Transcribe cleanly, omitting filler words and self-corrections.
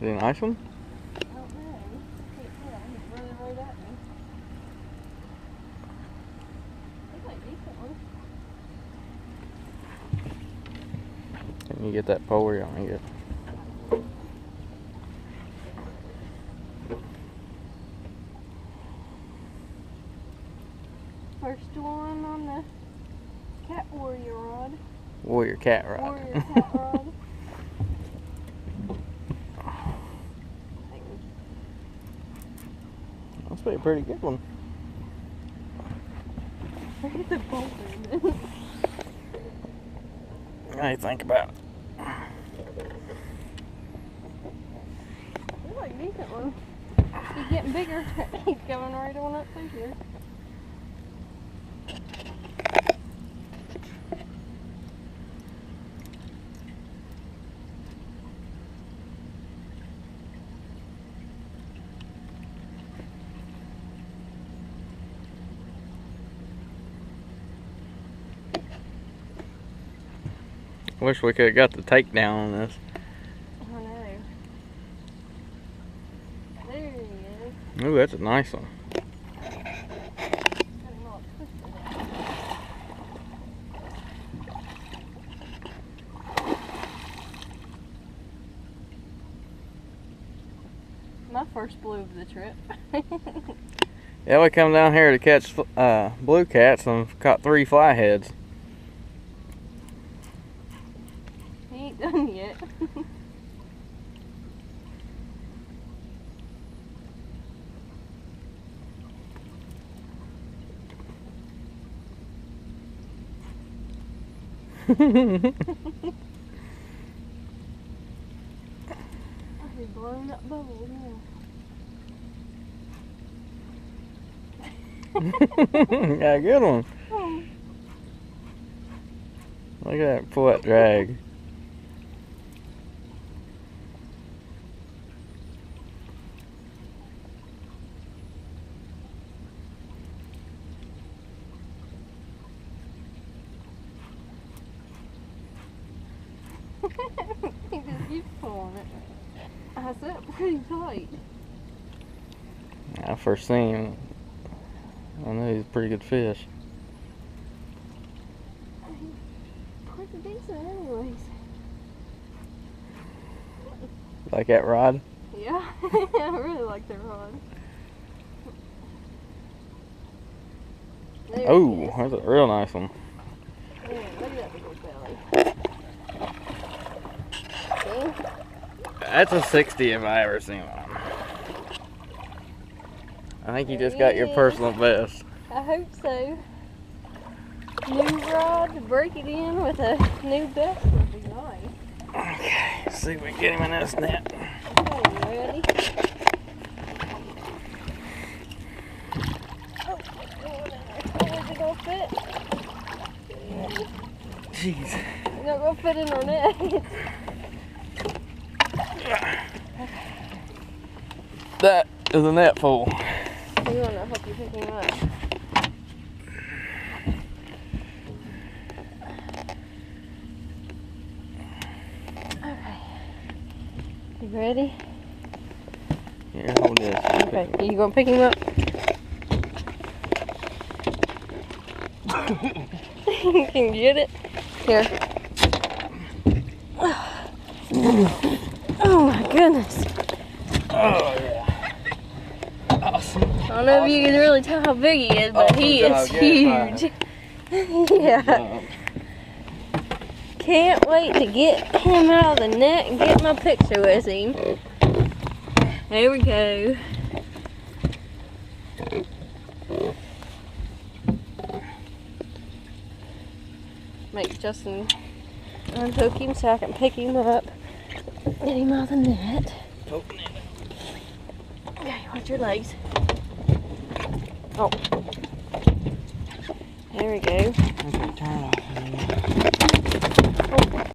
Is he a nice one? I don't know. I can't tell. He's running right at me. He's like a decent one. Can you get that pole where you want to get? First one on the cat warrior rod. Warrior cat rod. Warrior cat rod. Must be a pretty good one. Look at the boulder in it. How do you think about it? He's like a decent one. He's getting bigger. He's coming right on up through here. Wish we could have got the takedown on this. I know. There he is. Ooh, that's a nice one. Got him all twisted out. My first blue of the trip. Yeah, we come down here to catch blue cats and caught 3 flyheads. He ain't done yet. He's blowing up bubbles now. Got a good one. Look at that foot drag. He just keeps pulling it. I set it pretty tight. I first seen him. I know he's a pretty good fish. Pretty decent anyways. Like that rod? Yeah, I really like their rod. There Oh, he is. that's a real nice one. Yeah, look at that big old belly. See? That's a 60 if I ever seen one. I think you just got your personal best. I hope so. New rod to break it in with a new best would be nice. Okay, let's see if we can get him in this net. Okay, you ready? Oh, is it gonna fit? Jeez. It's not gonna fit in our net. That is a net full. You wanna help you pick him up? Okay. You ready? Here, hold this. Okay. You gonna pick him up? Can you get it? Here. Oh my goodness. Oh, yeah. Awesome. I don't know if you can really tell how big he is, but he is huge. Yeah. Can't wait to get him out of the net and get my picture with him. There we go. Make Justin unhook him so I can pick him up. Get him out of the net. Okay, watch your legs. Oh. There we go. Okay, turn it off.